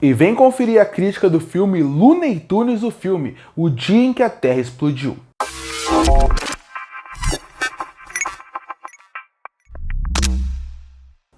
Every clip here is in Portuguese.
E vem conferir a crítica do filme Looney Tunes, o filme, O Dia em que a Terra Explodiu.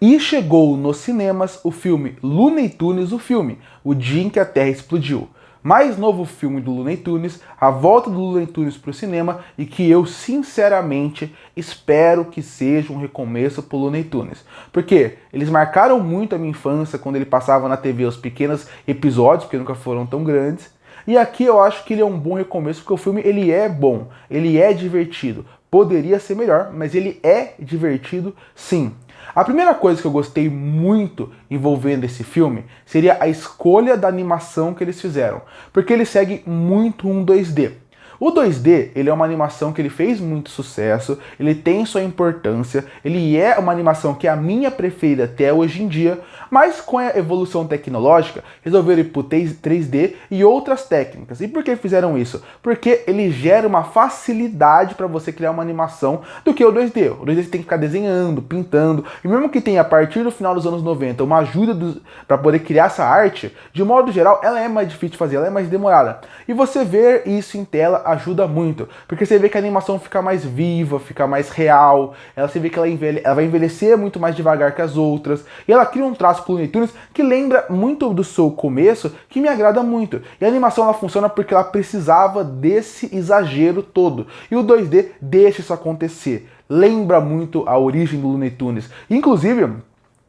E chegou nos cinemas o filme Looney Tunes, o filme, O Dia em que a Terra Explodiu. Mais novo filme do Looney Tunes, a volta do Looney Tunes para o cinema e que eu sinceramente espero que seja um recomeço para o Looney Tunes. Porque eles marcaram muito a minha infância quando ele passava na TV os pequenos episódios, porque nunca foram tão grandes. E aqui eu acho que ele é um bom recomeço, porque o filme ele é bom, ele é divertido. Poderia ser melhor, mas ele é divertido sim. A primeira coisa que eu gostei muito envolvendo esse filme seria a escolha da animação que eles fizeram, porque ele segue muito um 2D. O 2D, ele é uma animação que ele fez muito sucesso, ele tem sua importância, ele é uma animação que é a minha preferida até hoje em dia, mas com a evolução tecnológica, resolveram ir pro 3D e outras técnicas. E por que fizeram isso? Porque ele gera uma facilidade para você criar uma animação do que o 2D. O 2D você tem que ficar desenhando, pintando, e mesmo que tenha a partir do final dos anos 90 uma ajuda para poder criar essa arte, de modo geral, ela é mais difícil de fazer, ela é mais demorada. E você ver isso em tela ajuda muito, porque você vê que a animação fica mais viva, fica mais real, você vê que ela vai envelhecer muito mais devagar que as outras, e ela cria um traço pro Looney Tunes que lembra muito do seu começo, que me agrada muito. E a animação ela funciona porque ela precisava desse exagero todo, e o 2D deixa isso acontecer. Lembra muito a origem do Looney Tunes. Inclusive,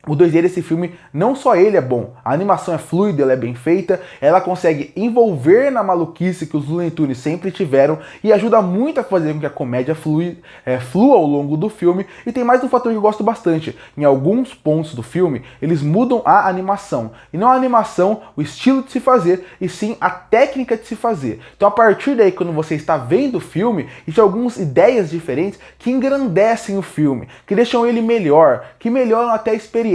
o 2D desse filme, não só ele é bom, a animação é fluida, ela é bem feita, ela consegue envolver na maluquice que os Looney Tunes sempre tiveram e ajuda muito a fazer com que a comédia flua ao longo do filme. E tem mais um fator que eu gosto bastante, em alguns pontos do filme, eles mudam a animação. E não a animação, o estilo de se fazer, e sim a técnica de se fazer. Então a partir daí, quando você está vendo o filme, existe algumas ideias diferentes que engrandecem o filme, que deixam ele melhor, que melhoram até a experiência,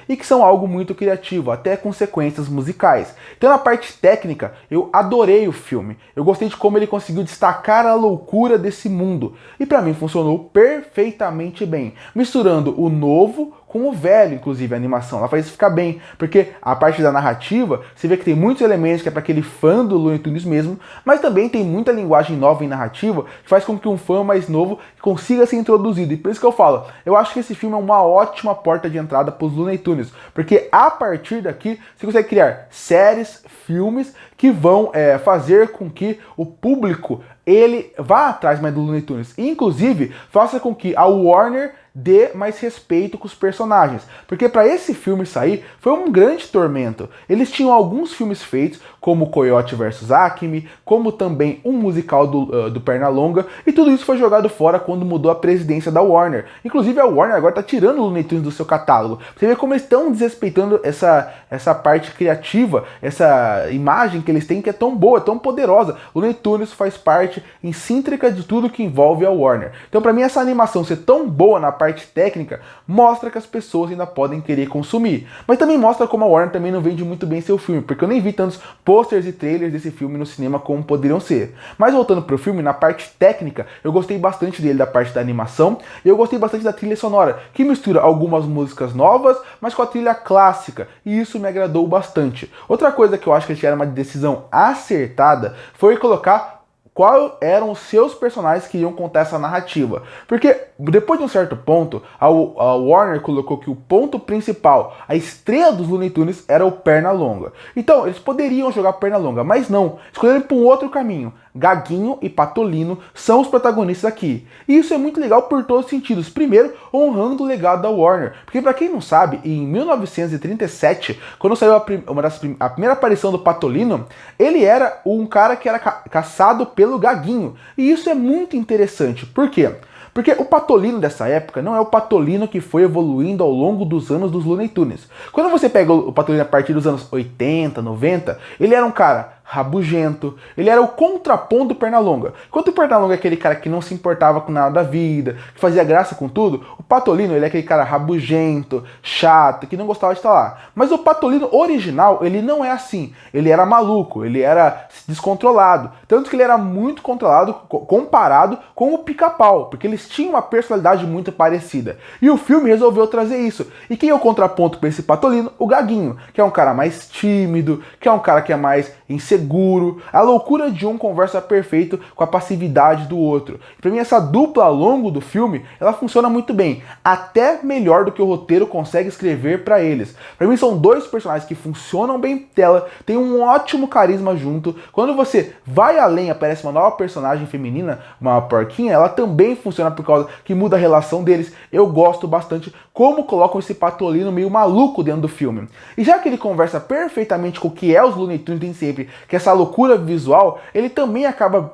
e que são algo muito criativo, até consequências musicais. Então na parte técnica, eu adorei o filme. Eu gostei de como ele conseguiu destacar a loucura desse mundo. E para mim funcionou perfeitamente bem, misturando o novo com o velho, inclusive, a animação. Ela faz isso ficar bem, porque a parte da narrativa, você vê que tem muitos elementos que é para aquele fã do Looney Tunes mesmo, mas também tem muita linguagem nova em narrativa, que faz com que um fã mais novo consiga ser introduzido. E por isso que eu falo, eu acho que esse filme é uma ótima porta de entrada para os Looney Tunes, porque a partir daqui, você consegue criar séries, filmes, que vão fazer com que o público ele vá atrás mais do Looney Tunes. E, inclusive, faça com que a Warner dê mais respeito com os personagens. Porque para esse filme sair, foi um grande tormento. Eles tinham alguns filmes feitos, como Coyote vs Acme, como também um musical do Pernalonga, e tudo isso foi jogado fora quando mudou a presidência da Warner. Inclusive a Warner agora está tirando o Looney Tunes do seu catálogo. Você vê como eles estão desrespeitando essa parte criativa, essa imagem que eles têm que é tão boa, tão poderosa. O Looney Tunes faz parte incíntrica de tudo que envolve a Warner. Então para mim essa animação ser tão boa na parte técnica mostra que as pessoas ainda podem querer consumir. Mas também mostra como a Warner também não vende muito bem seu filme, porque eu nem vi tantos posters e trailers desse filme no cinema como poderiam ser. Mas voltando pro filme, na parte técnica, eu gostei bastante dele, da parte da animação, e eu gostei bastante da trilha sonora, que mistura algumas músicas novas, mas com a trilha clássica, e isso me agradou bastante. Outra coisa que eu acho que eles tiveram uma decisão acertada foi colocar quais eram os seus personagens que iam contar essa narrativa. Porque depois de um certo ponto, a Warner colocou que o ponto principal, a estrela dos Looney Tunes, era o Pernalonga. Então, eles poderiam jogar Pernalonga, mas não. Escolheram por um outro caminho. Gaguinho e Patolino são os protagonistas aqui. E isso é muito legal por todos os sentidos. Primeiro, honrando o legado da Warner. Porque para quem não sabe, em 1937, quando saiu a primeira aparição do Patolino, ele era um cara que era caçado pelo Gaguinho. E isso é muito interessante. Por quê? Porque o Patolino dessa época não é o Patolino que foi evoluindo ao longo dos anos dos Looney Tunes. Quando você pega o Patolino a partir dos anos 80, 90, ele era um cara rabugento, ele era o contraponto do Pernalonga. Enquanto o Pernalonga é aquele cara que não se importava com nada da vida, que fazia graça com tudo, o Patolino ele é aquele cara rabugento, chato, que não gostava de estar lá. Mas o Patolino original, ele não é assim. Ele era maluco, ele era descontrolado. Tanto que ele era muito controlado comparado com o Pica-Pau, porque eles tinham uma personalidade muito parecida. E o filme resolveu trazer isso. E quem é o contraponto para esse Patolino? O Gaguinho, que é um cara mais tímido, que é um cara que é mais inseguro. A loucura de um conversa perfeito com a passividade do outro. Para mim, essa dupla ao longo do filme, ela funciona muito bem. Até melhor do que o roteiro consegue escrever para eles. Para mim, são dois personagens que funcionam bem em tela, tem um ótimo carisma junto. Quando você vai além, aparece uma nova personagem feminina, uma porquinha, ela também funciona por causa que muda a relação deles. Eu gosto bastante como colocam esse Patolino meio maluco dentro do filme. E já que ele conversa perfeitamente com o que é os Looney Tunes tem sempre, que é essa loucura visual, ele também acaba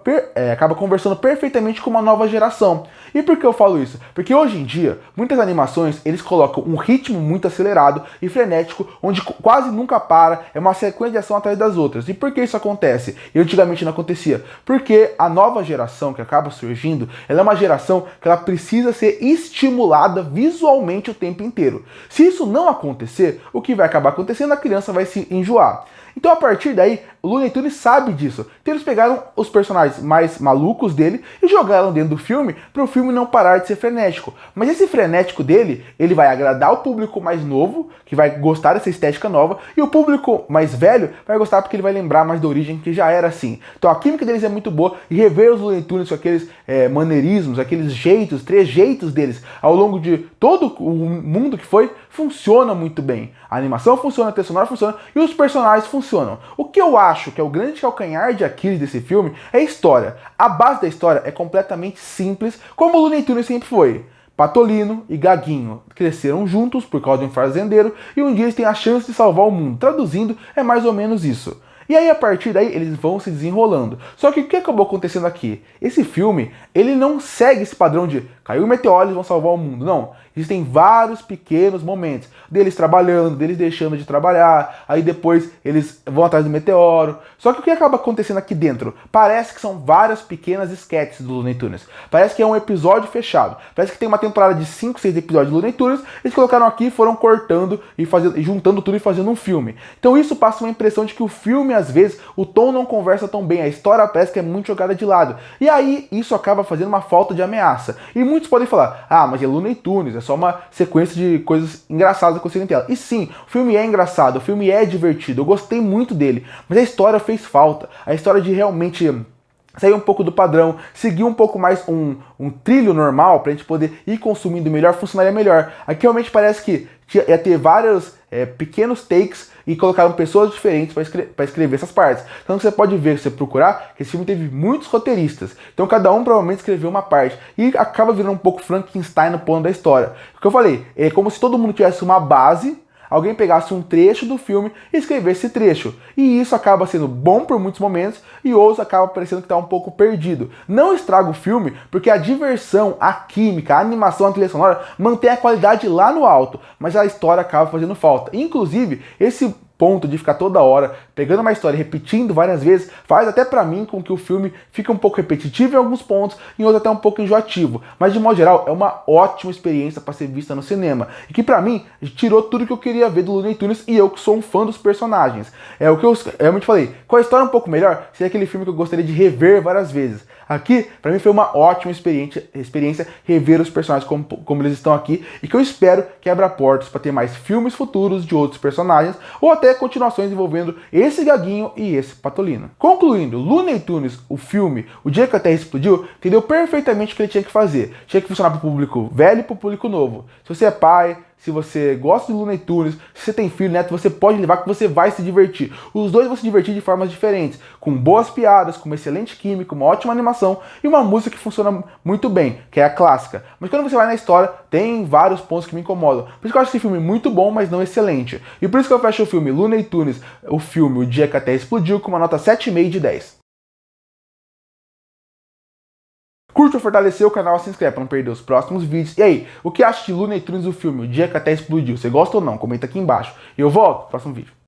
conversando perfeitamente com uma nova geração. E por que eu falo isso? Porque hoje em dia, muitas animações, eles colocam um ritmo muito acelerado e frenético, onde quase nunca para, é uma sequência de ação atrás das outras. E por que isso acontece? E antigamente não acontecia. Porque a nova geração que acaba surgindo, ela é uma geração que ela precisa ser estimulada visualmente o tempo inteiro. Se isso não acontecer, o que vai acabar acontecendo? A criança vai se enjoar. Então a partir daí, o Looney Tunes sabe disso. Então eles pegaram os personagens mais malucos dele e jogaram dentro do filme para o filme não parar de ser frenético. Mas esse frenético dele, ele vai agradar o público mais novo, que vai gostar dessa estética nova, e o público mais velho vai gostar porque ele vai lembrar mais da origem, que já era assim. Então a química deles é muito boa, e rever os Looney Tunes com aqueles maneirismos, aqueles jeitos, trejeitos deles ao longo de todo o mundo que foi, funciona muito bem. A animação funciona, a trilha sonora funciona e os personagens funcionam. O que eu acho que é o grande calcanhar de Aquiles desse filme é a história. A base da história é completamente simples, como o Looney Tunes sempre foi. Patolino e Gaguinho cresceram juntos por causa de um fazendeiro e um dia eles têm a chance de salvar o mundo. Traduzindo, é mais ou menos isso. E aí, a partir daí, eles vão se desenrolando. Só que o que acabou acontecendo aqui? Esse filme, ele não segue esse padrão de caiu um meteoro, eles vão salvar o mundo. Não. Existem vários pequenos momentos deles trabalhando, deles deixando de trabalhar, aí depois eles vão atrás do meteoro. Só que o que acaba acontecendo aqui dentro? Parece que são várias pequenas sketches do Looney Tunes. Parece que é um episódio fechado. Parece que tem uma temporada de 5, 6 episódios do Looney Tunes, eles colocaram aqui, foram cortando e juntando tudo e fazendo um filme. Então isso passa uma impressão de que o filme, às vezes, o tom não conversa tão bem, a história parece que é muito jogada de lado. E aí isso acaba fazendo uma falta de ameaça. E muitos podem falar, ah, mas é Looney Tunes, é só uma sequência de coisas engraçadas que acontecem em tela. E sim, o filme é engraçado, o filme é divertido, eu gostei muito dele, mas a história fez falta. A história de realmente sair um pouco do padrão, seguir um pouco mais um trilho normal pra gente poder ir consumindo melhor, funcionaria melhor. Aqui realmente parece que ia ter vários pequenos takes e colocaram pessoas diferentes para escrever essas partes. Então você pode ver, se você procurar, que esse filme teve muitos roteiristas. Então cada um provavelmente escreveu uma parte. E acaba virando um pouco Frankenstein no plano da história. O que eu falei, é como se todo mundo tivesse uma base, alguém pegasse um trecho do filme e escrevesse esse trecho. E isso acaba sendo bom por muitos momentos e outros acaba parecendo que está um pouco perdido. Não estraga o filme, porque a diversão, a química, a animação, a trilha sonora mantém a qualidade lá no alto, mas a história acaba fazendo falta. Inclusive, esse ponto de ficar toda hora pegando uma história e repetindo várias vezes, faz até pra mim com que o filme fique um pouco repetitivo em alguns pontos, em outros até um pouco enjoativo. Mas de modo geral, é uma ótima experiência para ser vista no cinema. E que pra mim, tirou tudo que eu queria ver do Looney Tunes e eu que sou um fã dos personagens. É o que eu realmente falei. Com a história um pouco melhor, seria aquele filme que eu gostaria de rever várias vezes. Aqui, pra mim foi uma ótima experiência rever os personagens como eles estão aqui e que eu espero que abra portas para ter mais filmes futuros de outros personagens ou até continuações envolvendo esse Gaguinho e esse Patolino. Concluindo, Looney Tunes, o filme, O Dia que a Terra Explodiu, entendeu perfeitamente o que ele tinha que fazer. Tinha que funcionar para o público velho e para o público novo. Se você é pai, se você gosta de Looney Tunes, se você tem filho, neto, você pode levar que você vai se divertir. Os dois vão se divertir de formas diferentes, com boas piadas, com uma excelente química, uma ótima animação e uma música que funciona muito bem, que é a clássica. Mas quando você vai na história, tem vários pontos que me incomodam. Por isso que eu acho esse filme muito bom, mas não excelente. E por isso que eu fecho o filme Looney Tunes, o filme O Dia que a Terra Explodiu, com uma nota 7,5 de 10. Curte ou fortalecer o canal, se inscreve para não perder os próximos vídeos. E aí, o que acha de Looney Tunes, o filme O Dia que a Terra Explodiu? Você gosta ou não? Comenta aqui embaixo. E eu volto no próximo vídeo.